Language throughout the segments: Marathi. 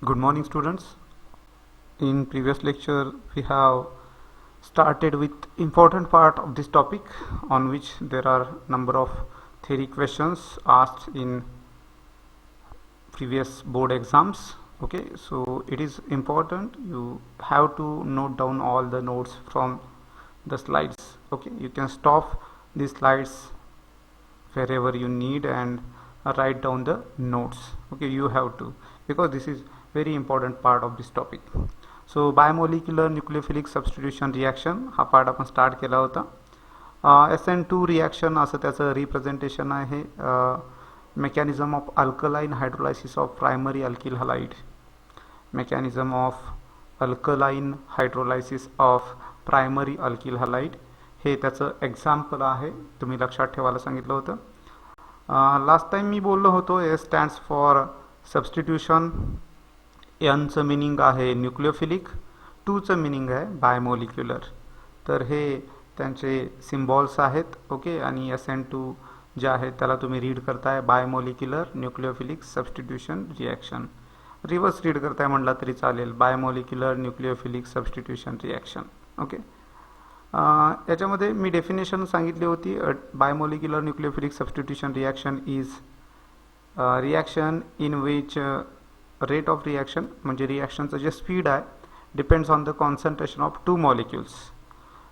Good morning, students. In previous lecture, we have started with important part of this topic on which there are number of theory questions asked in previous board exams. Okay, so it is important. You have to note down all the notes from the slides. Okay, you can stop these slides wherever you need and write down the notes. Okay, you have to, because this is very important part of this topic. So biomolecular nucleophilic substitution reaction हा पार्ट आपण स्टार्ट केला होता. SN2 रिॲक्शन असं त्याचं रिप्रेझेंटेशन आहे. Mechanism of alkaline hydrolysis of primary alkyl halide. Mechanism of alkaline hydrolysis of primary alkyl halide हे त्याचं एक्झाम्पल आहे. तुम्ही लक्षात ठेवायला सांगितलं होतं. लास्ट टाइम मी बोललो होतो ए स्टँड्स फॉर सबस्टिट्यूशन. एनचं मिनिंग आहे न्यूक्लियोफिलिक, टूचं मिनिंग आहे बायोमॉलिक्युलर. तर हे त्यांचे सिम्बॉल्स आहेत. ओके, आणि SN2 जे आहे त्याला तुम्ही रीड करताय biomolecular nucleophilic substitution reaction. Reverse read करताय म्हटलं तरी चालेल, biomolecular nucleophilic substitution reaction. Okay, याच्यामध्ये मी डेफिनेशन सांगितली होती. Biomolecular nucleophilic substitution reaction is reaction in which rate of reaction म्हणजे रिॲक्शनचं जे स्पीड आहे depends on the concentration of two molecules.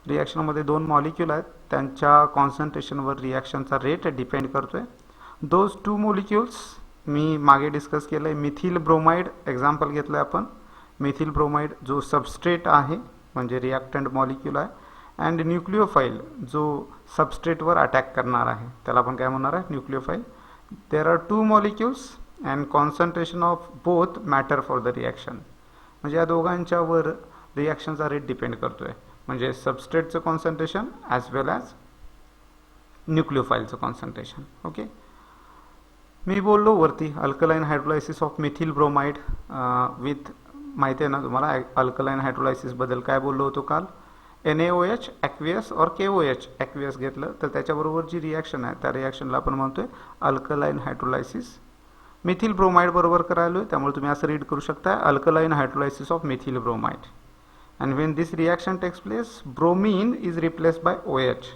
रिॲक्शनमध्ये दोन मॉलिक्यूल आहेत, त्यांच्या कॉन्सन्ट्रेशनवर रिॲक्शनचा रेट डिपेंड करतोय. दोज टू मॉलिक्युल्स मी मागे डिस्कस केलं आहे. मिथिल ब्रोमाइड एक्झाम्पल घेतलं आहे आपण. मिथिल ब्रोमाइड जो सबस्ट्रेट आहे म्हणजे रिॲक्टंट मॉलिक्यूल आहे, अँड न्यूक्लिओफाईल जो सबस्ट्रेटवर अटॅक करणार आहे त्याला आपण काय म्हणणार आहे, nucleophile. There are two molecules and concentration of both matter for the reaction. म्हणजे या दोघांच्यावर रिॲक्शनचा रेट डिपेंड करतोय, म्हणजे सबस्ट्रेटचं कॉन्सन्ट्रेशन ॲज वेल ॲज न्यूक्लिओफाईलचं कॉन्सन्ट्रेशन. ओके, मी बोललो वरती alkaline hydrolysis of methyl bromide with, माहिती आहे ना तुम्हाला अल्कलाइन हायड्रोलायसिसबद्दल काय बोललो होतो काल. NaOH ॲक्वियस और KOH ॲक्वियस घेतलं तर त्याच्याबरोबर जी रिॲक्शन आहे त्या रिॲक्शनला आपण म्हणतोय अल्कलाइन हायड्रोलायसिस. मिथिल ब्रोमाइड बरोबर करायलो, त्यामुळे तुम्ही असं रीड करू शकता alkaline hydrolysis of methyl bromide. And when this reaction takes place, bromine is replaced by OH.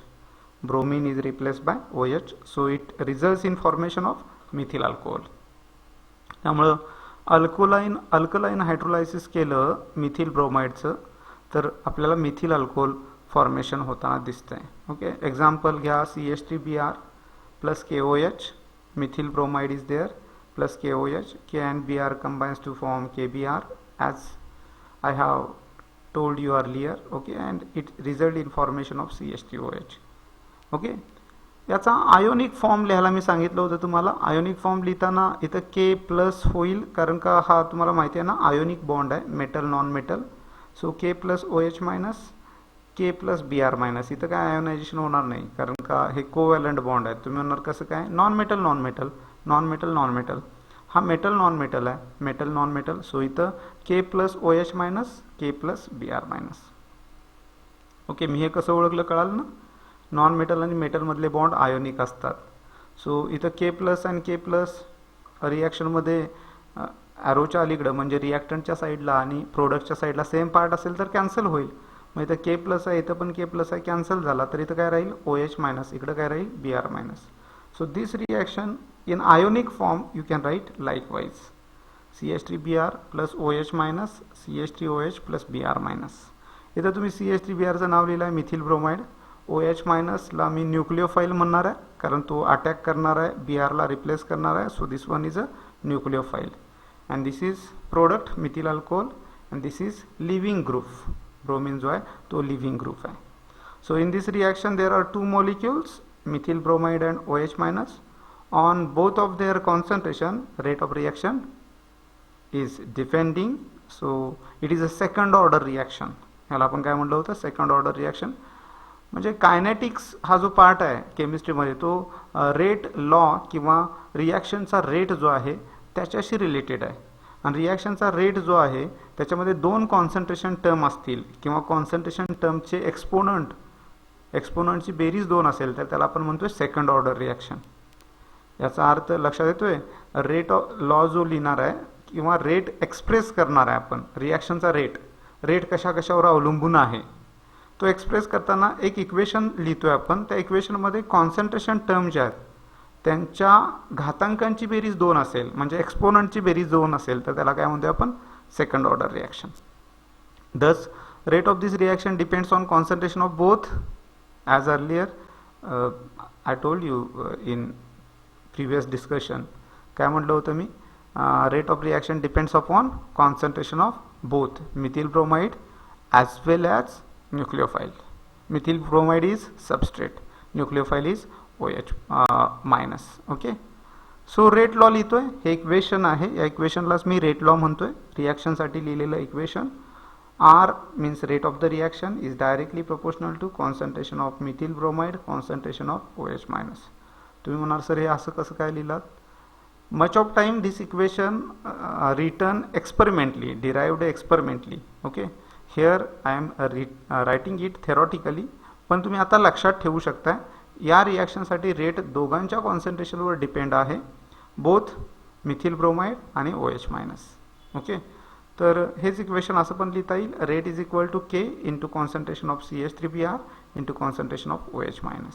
Bromine is replaced by OH, so it results in formation of methyl alcohol. त्यामुळं अल्कलाइन हायड्रोलायसिस केलं मिथिल ब्रोमाइडचं तर आपल्याला मिथिल अल्कोहोल फॉर्मेशन होताना दिसतंय. ओके, एक्झाम्पल घ्या CH3Br plus KOH. Methyl bromide is there plus KOH. K and Br combines to form KBr as I have told you earlier. Okay, and it result in formation of CH3OH. Okay, याचा आयोनिक फॉर्म लिहायला मी सांगितलं होतं तुम्हाला. आयोनिक फॉर्म लिहिताना इथं K प्लस होईल, कारण का हा तुम्हाला माहिती आहे ना आयोनिक बॉन्ड आहे, metal non metal. So K plus OH minus K plus Br minus. इथं काय आयोनायझेशन होणार नाही, कारण का हे कोव्हॅलंट बॉन्ड आहे. तुम्ही म्हणणार कसं काय, non metal non metal, non metal non metal. हा मेटल नॉन मेटल आहे, मेटल नॉन मेटल. सो इथं K plus OH minus K plus Br minus. Okay, मी हे कसं ओळखलं कळालं ना. नॉन मेटल आणि मेटलमधले बॉन्ड आयोनिक असतात. सो इथं K प्लस आणि K प्लस रिॲक्शनमध्ये ॲरोच्या अलीकडं म्हणजे रिॲक्टंटच्या साईडला आणि प्रोडक्टच्या साईडला सेम पार्ट असेल तर कॅन्सल होईल. मग इथं K प्लस आहे, इथं पण K प्लस आहे, कॅन्सल झाला तर इथं काय राहील OH मायनस, इकडं काय राहील Br minus. So this reaction in ionic form you can write likewise CH3Br plus OH minus CH3OH plus Br minus. इथं तुम्ही CH3Brचं नाव लिहिलं आहे मिथिल ब्रोमाइड. OH मायनसला मी न्यूक्लिओफाईल म्हणणार आहे कारण तो अटॅक करणार आहे, Brला रिप्लेस करणार आहे. So this one is a nucleophile and this is product methyl alcohol and this is living group. Bromine जो आहे तो लिव्हिंग ग्रुप आहे. So in this reaction there are two molecules, methyl bromide and OH minus. On both of their concentration, rate of reaction is depending. So it is a second order reaction. याला आपण काय म्हणलं होतं, सेकंड ऑर्डर रिॲक्शन. म्हणजे कायनेटिक्स हा जो पार्ट आहे केमिस्ट्रीमध्ये तो रेट लॉ किंवा रिॲक्शनचा रेट जो आहे त्याच्याशी रिलेटेड आहे. आणि रिॲक्शनचा रेट जो आहे त्याच्यामध्ये दोन कॉन्सन्ट्रेशन टर्म असतील किंवा कॉन्सन्ट्रेशन टर्मचे एक्सपोनंटची बेरीज दोन असेल तर त्याला आपण म्हणतोय सेकंड ऑर्डर रिॲक्शन. याचा अर्थ लक्षात येतोय. रेट ऑफ लॉ जो लिहिणार आहे किंवा रेट एक्सप्रेस करणार आहे आपण, रिॲक्शनचा रेट कशावर अवलंबून आहे तो एक्सप्रेस करताना एक इक्वेशन लिहितोय आपण. त्या इक्वेशनमध्ये कॉन्सन्ट्रेशन टर्म ज्या आहेत त्यांच्या घातांकांची बेरीज 2 असेल, म्हणजे एक्सपोनंटची बेरीज 2 असेल, तर त्याला काय म्हणतोय आपण, second order reaction. Thus, rate of this reaction depends on concentration of both. As earlier, I told you in previous discussion, काय म्हटलं होतं मी, rate of reaction depends upon concentration of both methyl bromide as well as nucleophile. Methyl bromide is substrate, nucleophile is OH minus. Okay. So rate law लिहितोय, हे इक्वेशन आहे, या इक्वेशनलाच मी रेट लॉ म्हणतोय. रिॲक्शनसाठी लिहिलेलं equation, R means rate of the reaction is directly proportional to concentration of methyl bromide, concentration of OH minus. तुम्ही म्हणाल सर हे असं कसं काय लिहिलात? Much of time this equation written experimentally, derived experimentally. Okay, here I am writing it theoretically, पण तुम्ही आता लक्षात ठेवू शकता या रिॲक्शनसाठी रेट दोघांच्या कॉन्सन्ट्रेशनवर डिपेंड आहे, बोथ मिथिल ब्रोमाइड आणि OH मायनस. ओके, तर हेच इक्वेशन असं पण लिहिता येईल, rate is equal to K into concentration of CH3Br into concentration of OH minus.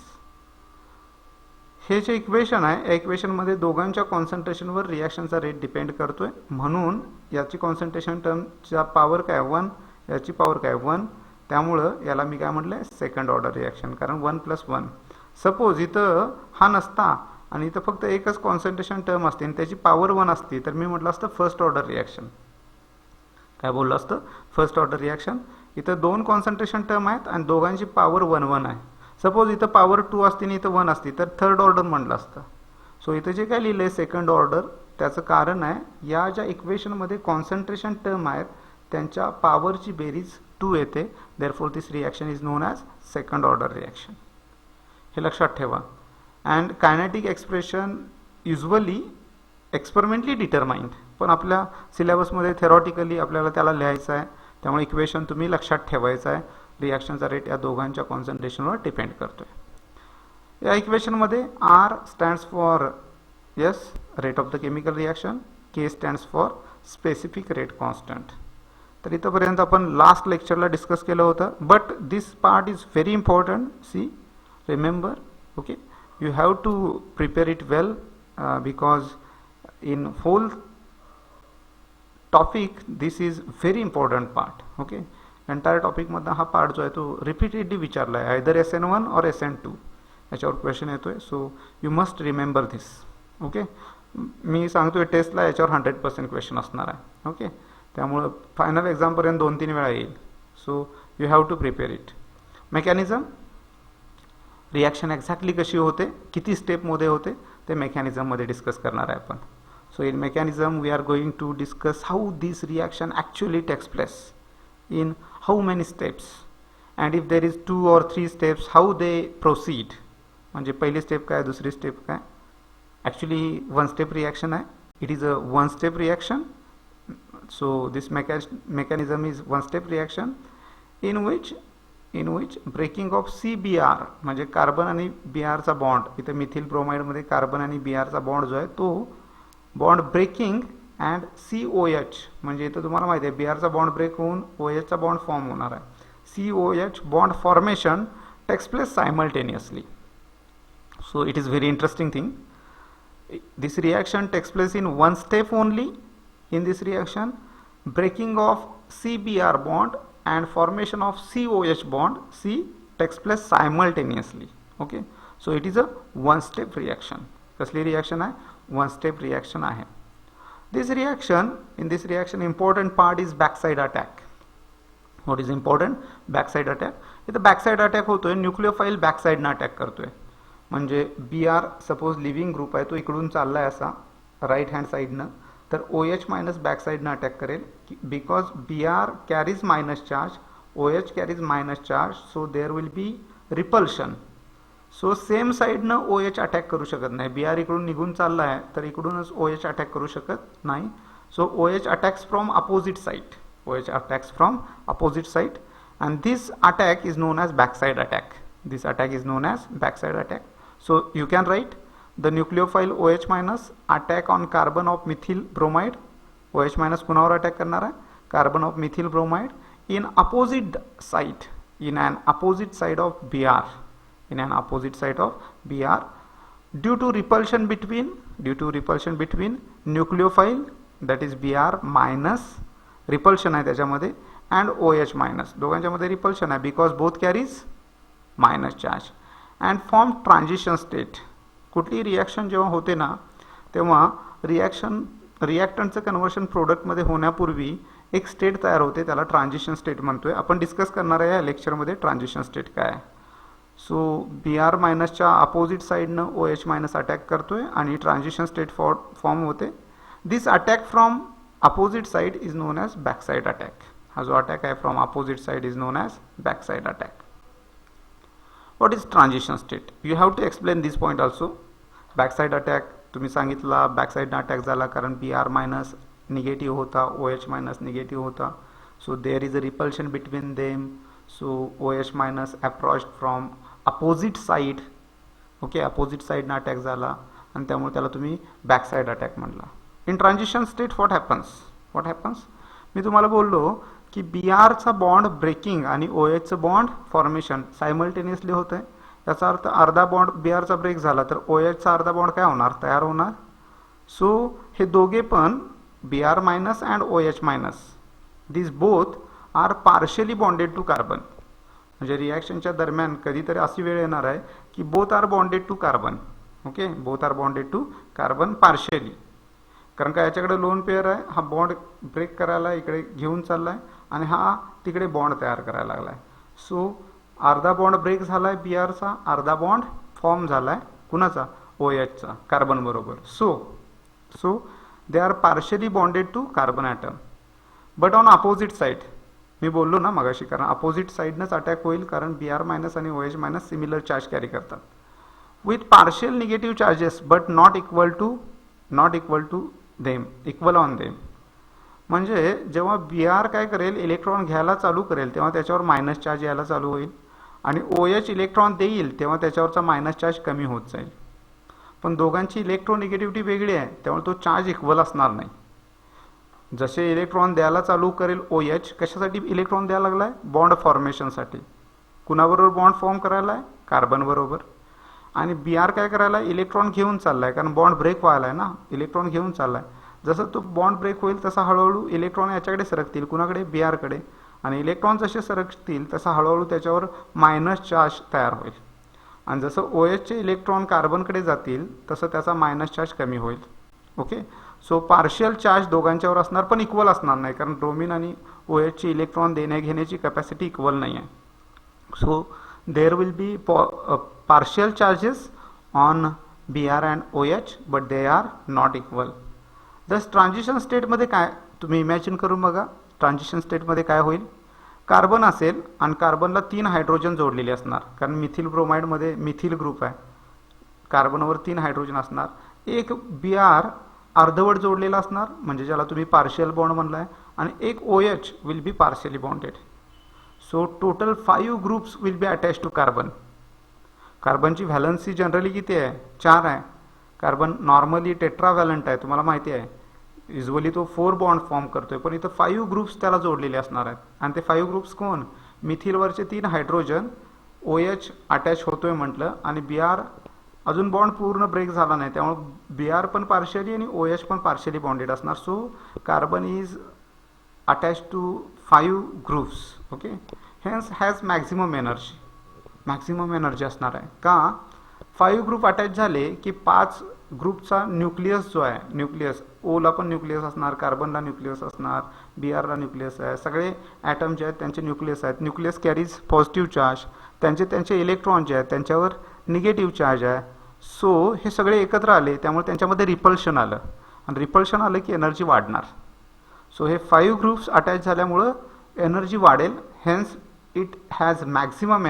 हे जे इक्वेशन आहे या इक्वेशनमध्ये दोघांच्या कॉन्सन्ट्रेशनवर रिॲक्शनचा रेट डिपेंड करतोय, म्हणून याची कॉन्सन्ट्रेशन टर्मच्या पॉवर काय 1, याची पॉवर काय 1, त्यामुळं याला मी काय म्हटलंय, सेकंड ऑर्डर रिॲक्शन, कारण 1 + 1. सपोज इथं हा नसता आणि इथं फक्त एकच कॉन्सन्ट्रेशन टर्म असते आणि त्याची पॉवर 1 असती, तर मी म्हटलं असतं फर्स्ट ऑर्डर रिॲक्शन. काय बोललं असतं, फर्स्ट ऑर्डर रिॲक्शन. इथं 2 कॉन्सन्ट्रेशन टर्म आहेत आणि दोघांची पॉवर 1 आहे. सपोज इथं पॉवर 2 असती आणि इथं 1 असती, तर थर्ड ऑर्डर म्हणलं असतं. सो इथं जे काय लिहिलंय सेकंड ऑर्डर, त्याचं कारण आहे या ज्या इक्वेशनमध्ये कॉन्सन्ट्रेशन टर्म आहेत त्यांच्या पॉवरची बेरीज 2 येते, therefore this reaction is known as second order reaction. हे लक्षात ठेवा. And kinetic expression usually experimentally determined, पण आपल्या सिलेबसमध्ये थेरॉटिकली आपल्याला त्याला लिहायचं आहे, त्यामुळे इक्वेशन तुम्ही लक्षात ठेवायचं आहे. रिॲक्शनचा रेट या दोघांच्या कॉन्सन्ट्रेशनवर डिपेंड करतोय. या इक्वेशनमध्ये R stands for yes rate of the chemical reaction, K stands for specific rate constant. तर इथंपर्यंत आपण लास्ट लेक्चरला डिस्कस केलं होतं, but this part is very important. See, remember, okay, you have to prepare it well because in whole topic this is very important part. Okay, entire topic मधला हा पार्ट जो आहे तो रिपीटेडली विचारला आहे, either SN1 or SN2 याच्यावर क्वेश्चन येतोय. So you must remember this. Okay, मी सांगतोय टेस्टला याच्यावर 100% क्वेश्चन असणार आहे. ओके, त्यामुळं फायनल एक्झामपर्यंत 2-3 वेळा येईल. So you have to prepare it. Mechanism, reaction exactly कशी होते, किती स्टेपमध्ये होते, ते मेकॅनिझममध्ये डिस्कस करणार आहे आपण. So in mechanism we are going to discuss how this reaction actually takes place in how many steps, and if there is 2 or 3 steps how they proceed. म्हणजे पहिली स्टेप काय, दुसरी स्टेप काय. ॲक्च्युली 1 स्टेप रिॲक्शन आहे, it is a 1 step reaction. So this mechanism is 1 step reaction in which breaking of CBr म्हणजे कार्बन आणि Br चा बॉन्ड, इथे मिथिल ब्रोमाइडमध्ये कार्बन आणि Br चा बॉन्ड जो आहे तो बॉन्ड ब्रेकिंग अँड COH, म्हणजे इथं तुम्हाला माहिती आहे Br चा बॉन्ड ब्रेक होऊन OH चा बॉन्ड फॉर्म होणार आहे. COH bond formation takes place simultaneously. So it is very interesting thing. This reaction takes place in 1 step only. In this reaction, breaking of CBr bond and formation of COH bond C takes place simultaneously. Okay, so it is a 1 step reaction. कसली reaction आहे, 1 step reaction आहे. This reaction, in this reaction important part is backside attack. What is important? Backside attack. इथं backside attack होतोय, न्यूक्लियोफाइल बॅकसाइडनं अटॅक करतोय. म्हणजे Br सपोज लिव्हिंग ग्रुप आहे, तो इकडून चाललाय असा राईट हँड साईडनं, तर OH मायनस बॅक साईडनं अटॅक करेल. Because Br carries minus charge, OH carries minus charge, so there will be repulsion. So same साईडनं OH अटॅक करू शकत नाही. Br इकडून निघून चालला आहे तर इकडूनच OH अटॅक करू शकत नाही. So OH attacks from opposite side. OH attacks from opposite side and this attack is known as backside attack. This attack is known as backside attack. So you can write the nucleophile OH minus attack on carbon of methyl bromide OH minus कुणावर अटॅक करणार आहे, carbon of methyl bromide in opposite side, in an opposite side of Br, in an opposite side of Br due to repulsion between nucleophile that is Br minus repulsion आहे त्याच्यामध्ये and OH minus, दोघांच्यामध्ये रिपल्शन आहे because both carries minus charge and form transition state. कुठली रिॲक्शन जेव्हा होते ना तेव्हा रिॲक्टंटचं कन्व्हर्शन प्रोडक्टमध्ये होण्यापूर्वी एक स्टेट तयार होते, त्याला ट्रान्झिशन स्टेट म्हणतोय. आपण डिस्कस करणार आहे या लेक्चरमध्ये ट्रान्झिशन स्टेट काय आहे. सो Br मायनसच्या अपोजिट साईडनं OH मायनस अटॅक करतोय आणि ट्रान्झिशन स्टेट फॉर्म होते. This attack from opposite side is known as backside attack. हा जो अटॅक आहे from opposite side is known as backside attack. What is transition state? You have to explain this point also. Backside attack तुम्ही सांगितला, बॅकसाइडनं अटॅक झाला कारण Br मायनस निगेटिव्ह होता, OH मायनस निगेटिव्ह होता. So there is a repulsion between them. So OH minus approached from opposite side. Okay, opposite साइडनं अटॅक झाला आणि त्यामुळे त्याला तुम्ही बॅकसाइड अटॅक म्हणला. In transition state what happens? मी तुम्हाला बोललो की Brचा बॉन्ड ब्रेकिंग आणि OHचं बॉन्ड फॉर्मेशन सायमल्टेनियसली होत आहे. याचा अर्थ अर्धा बॉन्ड Brचा ब्रेक झाला तर OHचा अर्धा बॉन्ड काय होणार, तयार होणार. सो हे दोघे पण Br minus and OH minus, these both are partially bonded to carbon. म्हणजे रिॲक्शनच्या दरम्यान कधीतरी अशी वेळ येणार आहे की both are bonded to carbon. Okay, both are bonded to carbon partially. कारण का याच्याकडे लोन पेअर आहे, हा बॉन्ड ब्रेक करायला इकडे घेऊन चाललाय आणि हा तिकडे बॉन्ड तयार करायला लागलाय. सो अर्धा बॉन्ड ब्रेक झालाय Brचा, अर्धा बॉन्ड फॉर्म झालाय कुणाचा, OHचा, कार्बन बरोबर. So they are partially bonded to carbon atom but on opposite side. मी बोललो ना मगाशी, कारण अपोजिट साइडनंच अटॅक होईल कारण Br मायनस आणि OH minus similar charge carry करतात with partial negative charges but not equal to them, equal on them. म्हणजे जेव्हा Br काय करेल, इलेक्ट्रॉन घ्यायला चालू करेल तेव्हा त्याच्यावर मायनस चार्ज यायला चालू होईल आणि OH इलेक्ट्रॉन देईल तेव्हा त्याच्यावरचा मायनस चार्ज कमी होत जाईल. पण दोघांची इलेक्ट्रोनिगेटिव्हिटी वेगळी आहे त्यामुळे तो चार्ज इक्वल असणार नाही. जसे इलेक्ट्रॉन द्यायला चालू करेल OH, कशासाठी इलेक्ट्रॉन द्यायला लागलाय, बॉन्ड फॉर्मेशनसाठी. कुणाबरोबर बॉन्ड फॉर्म करायला आहे, कार्बन बरोबर. आणि Br काय करायला, इलेक्ट्रॉन घेऊन चाललाय कारण बॉन्ड ब्रेक व्हायला आहे ना, इलेक्ट्रॉन घेऊन चाललाय. जसं तो बॉन्ड ब्रेक होईल तसा हळूहळू इलेक्ट्रॉन याच्याकडे सरकतील, कुणाकडे, Br कडे. आणि इलेक्ट्रॉन जसे सरकतील तसा हळूहळू त्याच्यावर मायनस चार्ज तयार होईल आणि जसं OHचे इलेक्ट्रॉन कार्बनकडे जातील तसं त्याचा मायनस चार्ज कमी होईल. ओके, सो पार्शियल चार्ज दोघांच्यावर असणार पण इक्वल असणार नाही कारण ब्रोमिन आणि OHचे इलेक्ट्रॉन देण्या घेण्याची कॅपॅसिटी इक्वल नाही आहे. So there will be partial charges on Br and OH but they are not equal. Thus transition स्टेटमध्ये काय तुम्ही इमॅजिन करून बघा, ट्रान्झिशन स्टेटमध्ये काय होईल. कार्बन असेल आणि कार्बनला 3 हायड्रोजन जोडलेले असणार कारण मिथिल ब्रोमाइडमध्ये मिथिल ग्रुप आहे, कार्बनवर 3 हायड्रोजन असणार. एक Br अर्धवट जोडलेला असणार म्हणजे ज्याला तुम्ही पार्शियल बॉन्ड म्हणलाय आणि एक OH will be partially bonded. So total 5 groups will be attach to carbon. कार्बनची व्हॅलन्सी जनरली किती आहे, 4 आहे. कार्बन नॉर्मली टेट्राव्हॅलंट आहे, तुम्हाला माहिती आहे. युजली तो 4 बॉन्ड फॉर्म करतोय पण इथं 5 ग्रुप्स त्याला जोडलेले असणार आहेत. आणि ते 5 ग्रुप्स कोण, मिथिलवरचे 3 हायड्रोजन, OH अटॅच होतोय म्हटलं आणि Br अजून बॉन्ड पूर्ण ब्रेक झाला नाही त्यामुळे Br पण पार्शियली आणि OH पण पार्शियली बॉन्डेड असणार. So carbon is attach to 5 groups. Okay, hence has maximum energy असणार आहे. का, 5 ग्रुप अटॅच झाले की 5 ग्रुपचा न्यूक्लियस जो आहे, न्यूक्लियस ओला पण न्यूक्लियस असणार, कार्बनला न्यूक्लियस असणार, Brला न्यूक्लियस आहे, सगळे ॲटम जे आहेत त्यांचे न्यूक्लियस आहेत. न्यूक्लियस कॅरीज पॉझिटिव्ह चार्ज, त्यांचे इलेक्ट्रॉन जे आहेत त्यांच्यावर निगेटिव्ह चार्ज आहे. सो हे सगळे एकत्र आले त्यामुळे त्यांच्यामध्ये रिपल्शन आलं आणि रिपल्शन आलं की एनर्जी वाढणार. सो हे 5 ग्रुप्स अटॅच झाल्यामुळं एनर्जी वाढेल. Hence it has maximum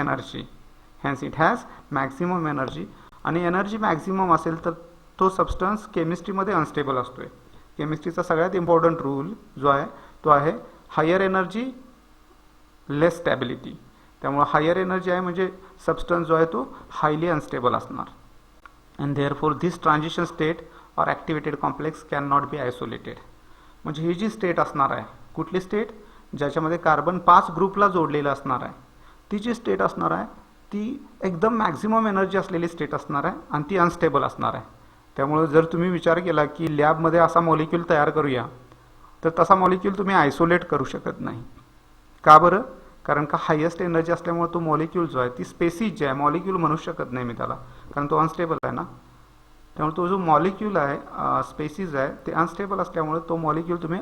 energy. आणि एनर्जी मॅक्झिमम असेल तर तो सबस्टन्स केमिस्ट्रीमध्ये अनस्टेबल असतोय. केमिस्ट्रीचा सगळ्यात इम्पॉर्टंट रूल जो आहे तो आहे हायर एनर्जी लेस स्टॅबिलिटी. त्यामुळे हायर एनर्जी आहे म्हणजे सबस्टन्स जो आहे तो हायली अनस्टेबल असणार. And therefore this transition state or activated complex can not be isolated. म्हणजे ही जी स्टेट असणार आहे, कुठली स्टेट, ज्याच्यामध्ये कार्बन 5 ग्रुपला जोडलेलं असणार आहे, ती जी स्टेट असणार आहे ती एकदम मॅक्झिमम एनर्जी असलेली स्टेट असणार आहे आणि ती अनस्टेबल असणार आहे. त्यामुळे जर तुम्ही विचार केला की लॅबमध्ये असा मॉलिक्यूल तयार करूया, तर तसा मॉलिक्यूल तुम्ही आयसोलेट करू शकत नाही. का बरं? कारण का हायेस्ट एनर्जी असल्यामुळे तो मॉलिक्यूल जो आहे ती स्पेसिस जे आहे, मॉलिक्यूल म्हणू शकत नाही मी त्याला, कारण तो अनस्टेबल आहे ना. त्यामुळे तो जो मॉलिक्यूल आहे, स्पेसिस आहे, ते अनस्टेबल असल्यामुळे तो मॉलिक्यूल तुम्ही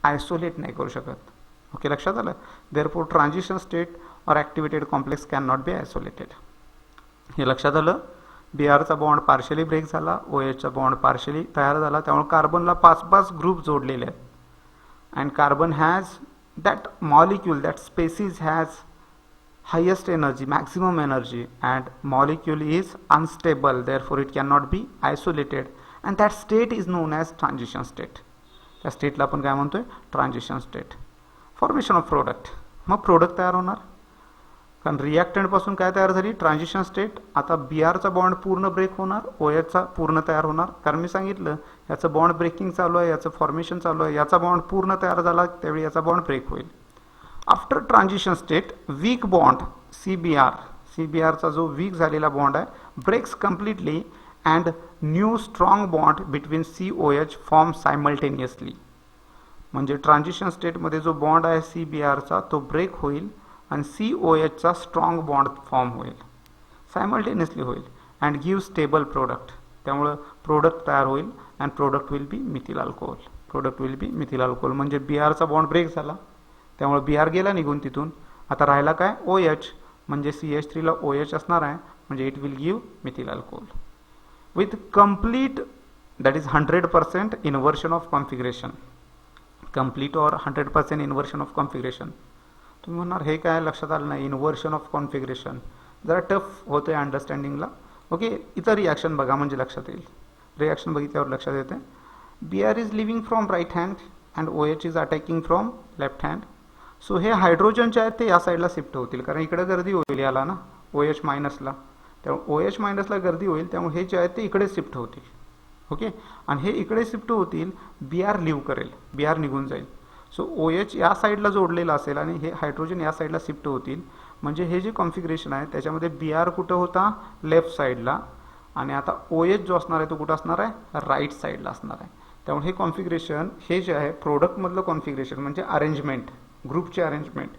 आयसोलेट नाही करू शकत. ओके, लक्षात आलं? Therefore transition state or activated complex can not be isolated. हे लक्षात आलं? बीआरचा बॉन्ड पार्शियली ब्रेक झाला, ओएचचा बॉन्ड पार्शियली तयार झाला, त्यामुळे कार्बनला 5-5 ग्रुप जोडलेले आहेत. And carbon has that molecule, that species has highest energy, maximum energy, and molecule is unstable, therefore it cannot be isolated, and that state is known as transition state. त्या स्टेटला आपण काय म्हणतोय? Transition state. Formation of product. मग प्रोडक्ट तयार होणार, कारण रिॲक्टंट पासून काय तयार झाली? Transition state. आता बीआरचा बॉन्ड पूर्ण ब्रेक होणार, ओएचचा पूर्ण तयार होणार, कारण मी सांगितलं याचं बॉन्ड ब्रेकिंग चालू आहे, याचं फॉर्मेशन चालू आहे. याचा बॉन्ड पूर्ण तयार झाला त्यावेळी याचा बॉन्ड ब्रेक होईल. After transition state weak bond सीबीआरचा जो वीक झालेला बॉन्ड आहे breaks completely and new strong bond between COH form simultaneously. म्हणजे ट्रान्झिशन स्टेटमध्ये जो बॉन्ड आहे सीबीआरचा तो ब्रेक होईल आणि COHचा स्ट्रॉंग बॉन्ड फॉर्म होईल, सायमल्टेनियसली होईल, अँड गिव्ह स्टेबल प्रोडक्ट. त्यामुळं प्रोडक्ट तयार होईल and product will be methyl alcohol. Product will be methyl alcohol. म्हणजे बीआरचा बॉन्ड ब्रेक झाला, त्यामुळे बीआर गेला निघून तिथून. आता राहिला काय? OH, म्हणजे CH3ला OH असणार आहे, म्हणजे it will give methyl alcohol with complete, that is 100% inversion of configuration. Complete और 100% इन्व्हर्शन ऑफ कॉन्फिगरेशन. तुम्ही म्हणणार हे काय लक्षात आलं नाही? इन्व्हर्शन ऑफ कॉन्फिगरेशन जरा टफ होतं आहे अंडरस्टँडिंगला. ओके, इथं रिॲक्शन बघा म्हणजे लक्षात येईल. रिॲक्शन बघितल्यावर लक्षात येते. BR is leaving from right hand and OH is attacking from left hand. So हे हायड्रोजन जे आहेत ते या साईडला शिफ्ट होतील, कारण इकडे गर्दी होईल याला ना, OH मायनसला. त्यामुळे OH मायनसला गर्दी होईल, त्यामुळे हे जे आहेत ते इकडे शिफ्ट होतील. ओके, आणि हे इकडे शिफ्ट होतील, बीआर लिव्ह करेल, बीआर निघून जाईल. सो OH या साईडला जोडलेला असेल आणि हे हायड्रोजन या साईडला शिफ्ट होतील. म्हणजे हे जे कॉन्फिगरेशन आहे त्याच्यामध्ये बीआर कुठं होता? लेफ्ट साईडला, आणि आता OH जो असणार आहे तो कुठं असणार आहे? राईट साईडला असणार आहे. त्यामुळे हे कॉन्फिगरेशन, हे जे आहे प्रोडक्टमधलं कॉन्फिगरेशन म्हणजे अरेंजमेंट, ग्रुपची अरेंजमेंट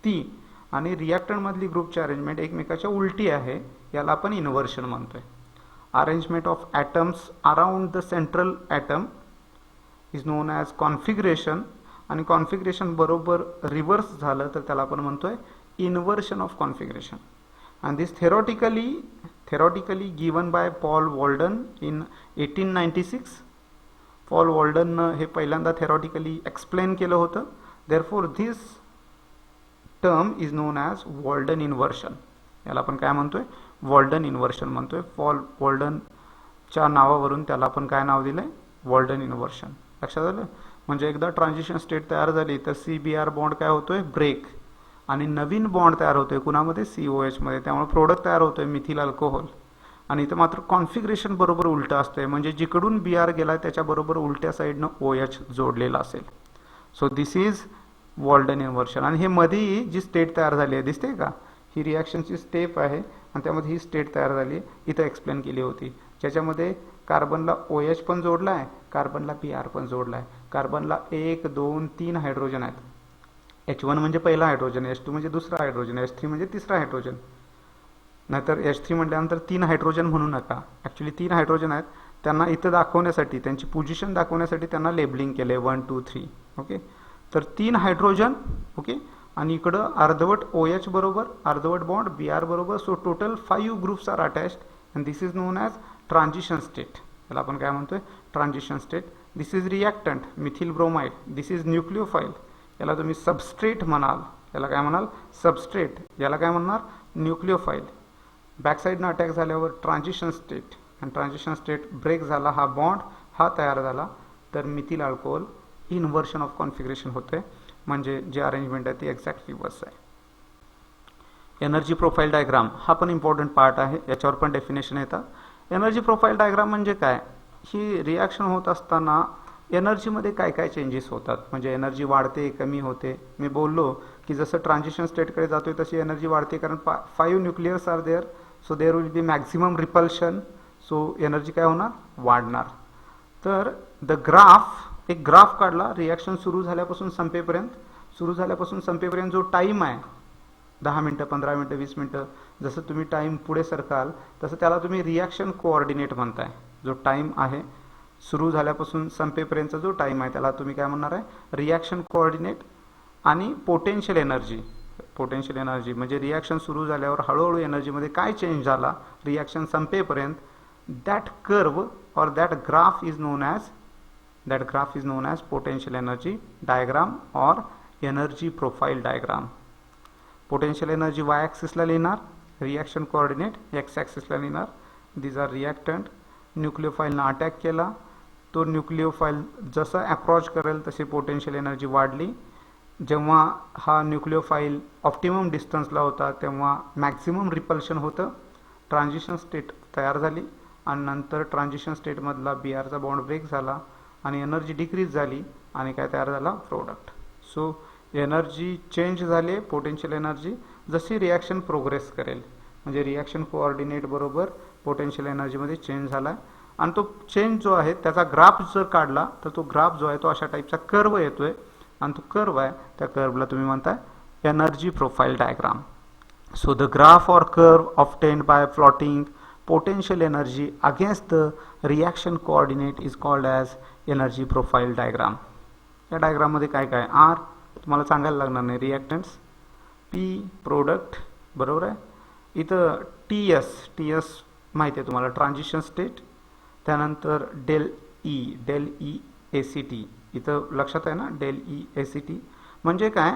ती, आणि रिॲक्टंटमधली ग्रुपची अरेंजमेंट एकमेकाच्या उलटी आहे, याला आपण इन्व्हर्शन म्हणतोय. Arrangement of atoms around the central atom is known as configuration, आणि कॉन्फिगरेशन बरोबर रिव्हर्स झालं तर त्याला आपण म्हणतोय inversion of configuration. And this theoretically given by Paul Walden in 1896. Paul वॉल्डननं हे पहिल्यांदा थेरॉटिकली एक्सप्लेन केलं होतं. Therefore this term is known as Walden inversion. याला आपण काय म्हणतोय? वॉल्डन इन्व्हर्शन म्हणतोय. पॉल वॉल्डनच्या नावावरून त्याला आपण काय नाव दिलंय? Walden inversion. लक्षात आलं? म्हणजे एकदा ट्रान्झिशन स्टेट तयार झाली तर CBR बॉन्ड काय होतोय? ब्रेक, आणि नवीन बॉन्ड तयार होतोय कुणामध्ये? COH मध्ये. त्यामुळे प्रोडक्ट तयार होतोय मिथिल अल्कोहोल. आणि इथं मात्र कॉन्फिगरेशन बरोबर उलटं असतंय, म्हणजे जिकडून बीआर गेला त्याच्याबरोबर उलट्या साईडनं OH जोडलेला असेल. So this is Walden inversion. आणि हे मध्ये जी स्टेट तयार झाली आहे दिसते का? ही रिॲक्शनची स्टेप आहे आणि त्यामध्ये ही स्टेट तयार झाली इथं एक्सप्लेन केली होती, ज्याच्यामध्ये कार्बनला OH पण जोडला आहे, कार्बनला BR पण जोडला आहे. कार्बनला 1, 2, 3 हायड्रोजन आहेत. H1 म्हणजे पहिला हायड्रोजन, H2 म्हणजे दुसरा हायड्रोजन, H3 म्हणजे तिसरा हायड्रोजन. नाहीतर H3 म्हटल्यानंतर 3 हायड्रोजन म्हणू नका. ॲक्च्युली 3 हायड्रोजन आहेत, त्यांना इथं दाखवण्यासाठी, त्यांची पोझिशन दाखवण्यासाठी त्यांना लेबलिंग केलं आहे 1, 2, 3. ओके, तर 3 हायड्रोजन. ओके, आणि इकडं अर्धवट OH बरोबर, अर्धवट बॉन्ड BR बरोबर. So total 5 groups are attached and this is known as transition state. याला आपण काय म्हणतोय? Transition state. This is reactant methyl bromide. This is nucleophile. याला तुम्ही सबस्ट्रेट म्हणाल. याला काय म्हणाल? सबस्ट्रेट. याला काय म्हणणार? न्यूक्लिओफाईल. बॅकसाईडनं अटॅक झाल्यावर ट्रान्झिशन स्टेट, आणि ट्रान्झिशन स्टेट ब्रेक झाला, हा बॉन्ड हा तयार झाला, तर methyl alcohol inversion of configuration होते. म्हणजे जे अरेंजमेंट आहे ती एक्झॅक्ट रिव्हर्स आहे. एनर्जी प्रोफाईल डायग्राम हा पण इम्पॉर्टंट पार्ट आहे, याच्यावर पण डेफिनेशन येतात. एनर्जी प्रोफाईल डायग्राम म्हणजे काय? ही रिॲक्शन होत असताना एनर्जीमध्ये काय काय चेंजेस होतात, म्हणजे एनर्जी वाढते कमी होते. मी बोललो की जसं ट्रान्झिशन स्टेटकडे जातोय तशी एनर्जी वाढते, कारण 5 nucleus are there, so there will be maximum repulsion, so energy काय होणार, वाढणार. तर द ग्राफ, एक ग्राफ काढला रिॲक्शन सुरू झाल्यापासून संपेपर्यंत जो टाईम आहे 10 मिनटं 15 मिनटं 20 मिनटं, जसं तुम्ही टाईम पुढे सरकाल तसं त्याला तुम्ही रिॲक्शन कोऑर्डिनेट म्हणताय. जो टाईम आहे सुरू झाल्यापासून संपेपर्यंतचा जो टाईम आहे त्याला तुम्ही काय म्हणणार आहे, रिॲक्शन कोऑर्डिनेट. आणि पोटेन्शियल एनर्जी म्हणजे रिॲक्शन सुरू झाल्यावर हळूहळू एनर्जीमध्ये काय चेंज झाला रिॲक्शन संपेपर्यंत, that curve or that graph is known as potential energy diagram or energy profile diagram. Potential energy y axis ला लिहिणार, reaction coordinate x axis ला लिहिणार. these are reactant. न्यूक्लियोफाइल ना अटॅक केला, तो न्यूक्लियोफाइल जसा अप्रोच करेल तशी पोटेन्शियल एनर्जी वाढली. जेव्हा हा न्यूक्लियोफाइल ऑप्टिमम डिस्टन्सला होता तेव्हा मॅक्झिमम रिपल्शन होतं, ट्रान्झिशन स्टेट तयार झाली आणि नंतर ट्रान्झिशन स्टेटमधला बी आरचा बॉन्ड ब्रेक झाला आणि एनर्जी डिक्रीज झाली आणि काय तयार झाला, प्रोडक्ट. सो एनर्जी चेंज झाले, पोटेन्शियल एनर्जी जशी रिॲक्शन प्रोग्रेस करेल, म्हणजे रिॲक्शन कोऑर्डिनेट बरोबर पोटेन्शियल एनर्जीमध्ये चेंज झाला आहे. आणि तो चेंज जो आहे त्याचा ग्राफ जर काढला तर तो ग्राफ जो आहे तो अशा टाईपचा कर्व येतोय आणि तो कर्व आहे त्या कर्वला तुम्ही म्हणताय energy profile diagram. So the graph or curve obtained by plotting potential energy against the reaction coordinate is called as energy profile diagram. या डायग्राम मध्ये काय काय, आर तुम्हाला सांगायला लागणार नाही, रिॲक्टन्स, पी प्रोडक्ट, बरोबर आहे. इथं टी एस माहिती आहे तुम्हाला, ट्रान्झिशन स्टेट. त्यानंतर डेल ई ए सी टी, इथं लक्षात आहे ना, डेल ई ए सी टी म्हणजे काय,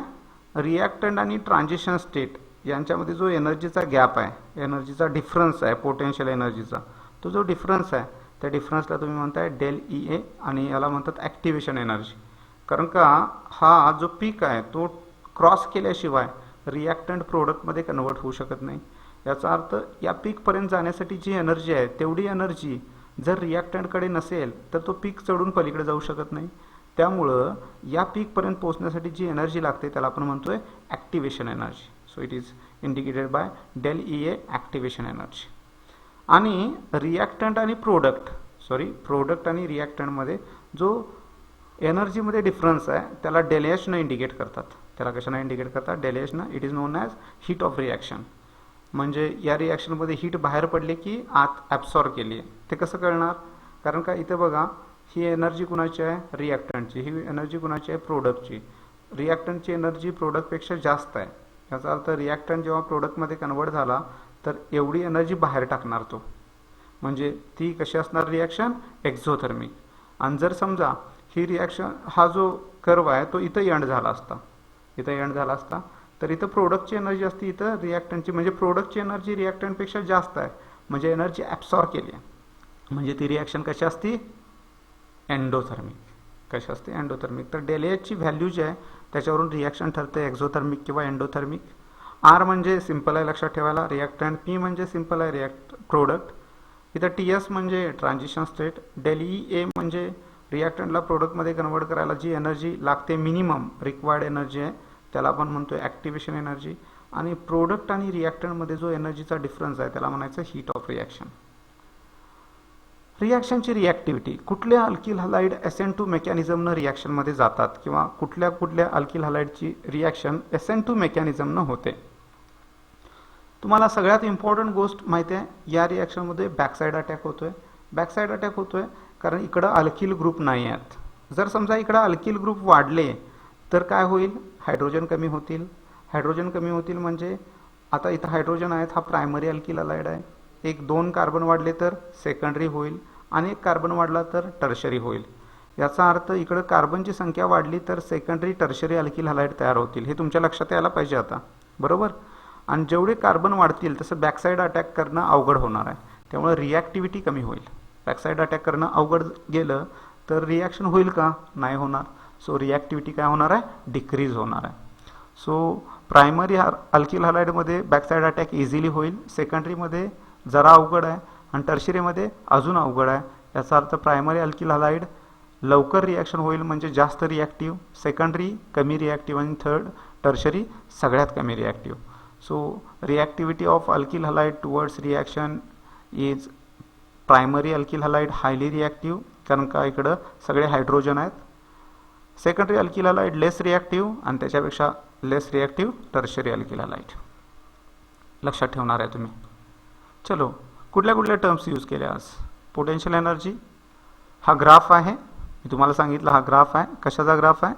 रिॲक्टंट आणि ट्रान्झिशन स्टेट यांच्यामध्ये जो एनर्जीचा गॅप आहे, एनर्जीचा डिफरन्स आहे पोटेन्शियल एनर्जीचा, तो जो डिफरन्स आहे त्या डिफरन्सला तुम्ही म्हणताय डेल ई ए आणि याला म्हणतात ॲक्टिवेशन एनर्जी. कारण का हा जो पीक आहे तो क्रॉस केल्याशिवाय रिॲक्टंट प्रोडक्टमध्ये कन्वर्ट होऊ शकत नाही. याचा अर्थ या पीकपर्यंत जाण्यासाठी जी एनर्जी आहे तेवढी एनर्जी जर रिॲक्टंटकडे नसेल तर तो पीक चढून पलीकडे जाऊ शकत नाही. त्यामुळं या पीकपर्यंत पोहोचण्यासाठी जी एनर्जी लागते त्याला आपण म्हणतोय activation energy. So it is indicated by del E A activation energy. आणि रिॲक्टंट आणि प्रोडक्ट आणि रिॲक्टंटमध्ये जो एनर्जीमध्ये डिफरन्स आहे त्याला डेल एचनं इंडिकेट करतात. त्याला कशानं इंडिकेट करतात, डेल एचनं. It is known as heat of reaction. म्हणजे या रिॲक्शनमध्ये हीट बाहेर पडले की आत ॲब्सॉर्ब केली आहे. ते कसं कळणार, कारण का इथे बघा ही एनर्जी कुणाची आहे, रिॲक्टंटची, ही एनर्जी कुणाची आहे, प्रोडक्टची. रिॲक्टंटची एनर्जी प्रोडक्टपेक्षा जास्त आहे. याचा अर्थ रिॲक्टंट जेव्हा प्रोडक्टमध्ये कन्वर्ट झाला तर एवढी एनर्जी बाहेर टाकणार तो, म्हणजे ती कशी असणार रिॲक्शन, एक्झोथर्मिक. आणि जर समजा ही रिॲक्शन, हा जो कर्व आहे तो इथं एंड झाला असता, तर इथं प्रोडक्टची एनर्जी असते, इथं रिॲक्टंटची, म्हणजे प्रोडक्टची एनर्जी रिॲक्टंटपेक्षा जास्त आहे, म्हणजे एनर्जी ॲब्सॉर्ब केली आहे. म्हणजे ती रिॲक्शन कशी असते, एंडोथर्मिक. कशी असते, एंडोथर्मिक. तर डेल एचची व्हॅल्यू जी आहे त्याच्यावरून रिॲक्शन ठरते एक्झोथर्मिक किंवा एंडोथर्मिक. आर म्हणजे सिंपल आहे लक्षात ठेवायला, रिॲक्टंट. पी म्हणजे सिंपल आहे, प्रोडक्ट. इथं टी एस म्हणजे ट्रान्झिशन स्टेट. डेल ई ए म्हणजे रिॲक्टंटला प्रोडक्टमध्ये कन्वर्ट करायला जी एनर्जी लागते, मिनिमम रिक्वायर्ड एनर्जी आहे, त्याला आपण म्हणतोय ॲक्टिवेशन एनर्जी. आणि प्रोडक्ट आणि रिॲक्टंटमध्ये जो एनर्जीचा डिफरन्स आहे त्याला म्हणायचं हीट ऑफ रिॲक्शन. रिॲक्शनची रिॲक्टिव्हिटी, कुठल्या अल्किल हलाइड SN2 मेकॅनिझमनं रिॲक्शनमध्ये जातात किंवा कुठल्या अल्किल हलाइडची रिॲक्शन SN2 मेकॅनिझमनं होते. तुम्हाला सगळ्यात इम्पॉर्टंट गोष्ट माहिती आहे, या रिॲक्शनमध्ये बॅकसाईड अटॅक होतोय. कारण इकडं अल्किल ग्रुप नाही आहेत. जर समजा इकडं अल्किल ग्रुप वाढले तर काय होईल, हायड्रोजन कमी होतील. म्हणजे आता इथं हायड्रोजन आहेत, हा प्रायमरी अल्किल हलाइड आहे. 1-2 कार्बन वाढले तर सेकंडरी होईल आणि 1 कार्बन वाढला तर टर्शरी होईल. याचा अर्थ इकडं कार्बनची संख्या वाढली तर सेकंडरी टर्शरी अल्किल हलाइड तयार होतील. हे तुमच्या लक्षात यायला पाहिजे आता, बरोबर. आणि जेवढे कार्बन वाढतील तसं बॅकसाईड अटॅक करणं अवघड होणार आहे, त्यामुळे रिॲक्टिव्हिटी कमी होईल. बॅकसाईड अटॅक करणं अवघड गेलं तर रिॲक्शन होईल का, नाही होणार. सो रिॲक्टिव्हिटी काय होणार आहे, डिक्रीज होणार आहे. सो प्रायमरी अल्किल हलाइडमध्ये बॅकसाईड अटॅक इझिली होईल, सेकंडरीमध्ये जरा अवघड आहे आणि टर्शरीमध्ये अजून अवघड आहे. याचा अर्थ प्रायमरी अल्किल हलाइड लवकर रिॲक्शन होईल म्हणजे जास्त रिॲक्टिव्ह, सेकंडरी कमी रिॲक्टिव्ह आणि थर्ड टर्शरी सगळ्यात कमी reactive. So reactivity of alkyl halide towards reaction is primary alkyl halide highly reactive, कारण का इकडं सगळे हायड्रोजन आहेत. Secondary alkyl halide less reactive आणि त्याच्यापेक्षा less reactive tertiary alkyl halide. लक्षात ठेवणार आहे तुम्ही. चलो, कुठल्या कुठल्या टर्म्स यूज केल्या आज. पोटेन्शियल एनर्जी हा ग्राफ आहे, मी तुम्हाला सांगितलं हा ग्राफ आहे. कशाचा ग्राफ आहे?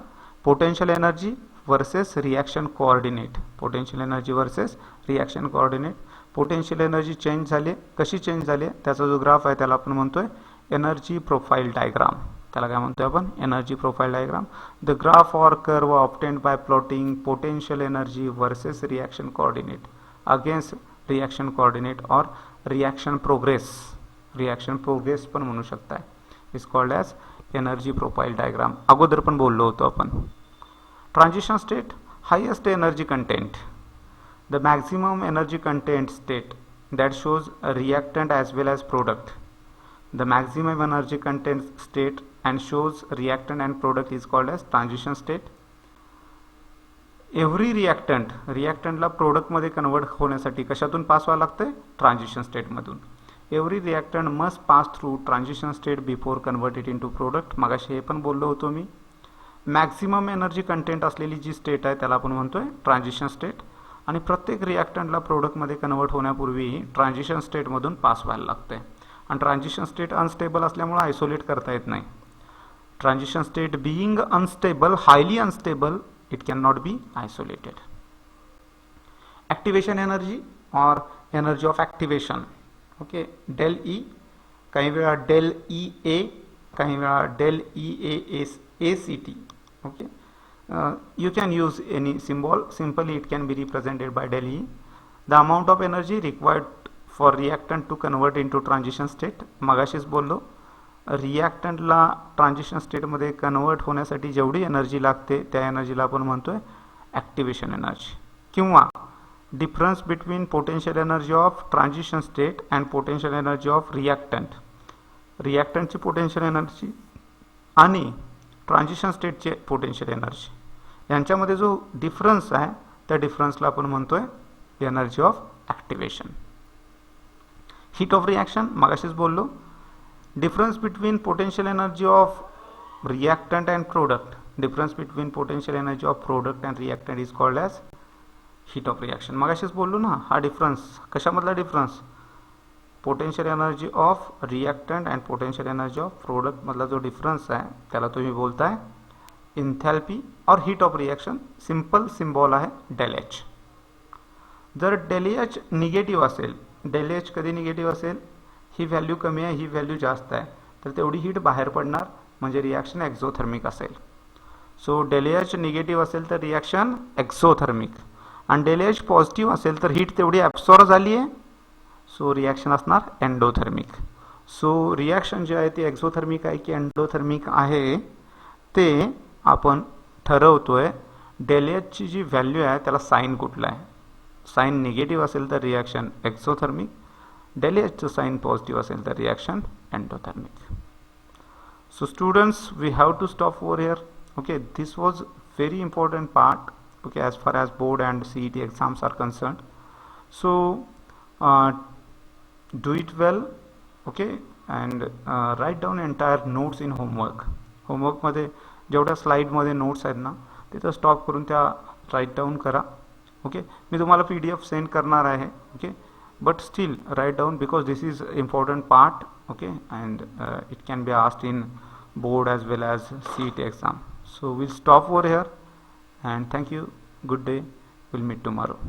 Potential energy versus reaction coordinate. Potential energy versus reaction coordinate. Potential energy change झाली, कशी चेंज झाली त्याचा जो ग्राफ आहे त्याला आपण म्हणतोय एनर्जी प्रोफाइल डायग्राम. त्याला काय म्हणतोय आपण? Energy profile diagram. The graph or curve obtained by plotting potential energy versus reaction coordinate against reaction coordinate और रिॲक्शन प्रोग्रेस. रिॲक्शन प्रोग्रेस पण म्हणू शकताय. Is called as energy profile diagram. अगोदर पण बोललो होतो आपण. Transition state highest energy content. The maximum energy content state that shows a reactant as well as product. The maximum energy content state and shows reactant and product is called as transition state. Every reactant ला product मध्ये convert होण्यासाठी कशातून पास व्हावं लागते? transition state मधून. Every reactant must pass through transition state before converted into product. मगाशी हे पण बोललो होतो मी. मॅक्सिमम एनर्जी कंटेंट असलेली जी स्टेट आहे त्याला आपण म्हणतोय ट्रान्झिशन स्टेट. आणि प्रत्येक रिॲक्टंटला प्रोडक्टमध्ये कन्वर्ट होण्यापूर्वी ट्रान्झिशन स्टेटमधून पास व्हायला लागते. आणि ट्रान्झिशन स्टेट अनस्टेबल असल्यामुळे आयसोलेट करता येत नाही. Transition state being unstable, highly unstable, it can not be isolated. Activation energy or energy of activation. Okay, del E, काही वेळा डेल ई ए, काही वेळा del E A S A C T. Okay, you can use any symbol. Simply it can be represented by del E. The amount of energy required for reactant to convert into transition state. मगाशीच बोललो, रिॲक्टंटला ट्रान्झिशन स्टेटमध्ये कन्वर्ट होण्यासाठी जेवढी एनर्जी लागते त्या एनर्जीला आपण म्हणतोय ॲक्टिवेशन एनर्जी. किंवा difference between potential energy of transition state and potential energy of reactant. रिॲक्टंटची पोटेन्शियल एनर्जी आणि ट्रान्झिशन स्टेटचे पोटेन्शियल एनर्जी यांच्यामध्ये जो डिफरन्स आहे त्या डिफरन्सला आपण म्हणतोय energy of activation. Heat of reaction मगाशीच बोललो. Difference between potential energy of reactant and product. Difference between potential energy of product and reactant is called as heat of reaction. मगाशीच बोललो ना, हा difference कशामधला difference? Potential energy of reactant and potential energy of product मधला जो डिफरन्स आहे त्याला तुम्ही बोलताय इंथॅल्पी और heat of reaction. Simple symbol आहे डेल एच. जर डेल एच निगेटिव्ह असेल, डेल एच कधी निगेटिव्ह असेल? ही व्हॅल्यू कमी आहे, ही व्हॅल्यू जास्त आहे, तर तेवढी हीट बाहेर पडणार म्हणजे रिॲक्शन एक्झोथर्मिक असेल. सो डेल एच निगेटिव्ह असेल तर रिॲक्शन एक्झोथर्मिक, आणि डेल एच पॉझिटिव्ह असेल तर हीट तेवढी ॲब्सॉर्ब झाली आहे, सो रिॲक्शन असणार एंडोथर्मिक. सो रिॲक्शन जे आहे ते एक्झोथर्मिक आहे की एंडोथर्मिक आहे ते आपण ठरवतोय. डेल एचची जी व्हॅल्यू आहे त्याला साईन कुठला आहे? साईन निगेटिव्ह असेल तर रिॲक्शन एक्झोथर्मिक, डेल एचचं साईन पॉझिटिव्ह असेल तर reaction endothermic. So students, we have to stop over here. Okay, this was very important part, okay, as far as board and CET exams are concerned. So do it well, okay, and write down entire notes in homework. homework मध्ये जेवढ्या स्लाइड मध्ये नोट्स आहेत ना तिथं स्टॉप करून त्या राईट डाऊन करा. ओके, मी तुम्हाला PDF सेंड करणार आहे. Okay, but still write down because this is important part. Okay, and it can be asked in board as well as CET exam. So we'll stop over here and thank you. Good day. We'll meet tomorrow.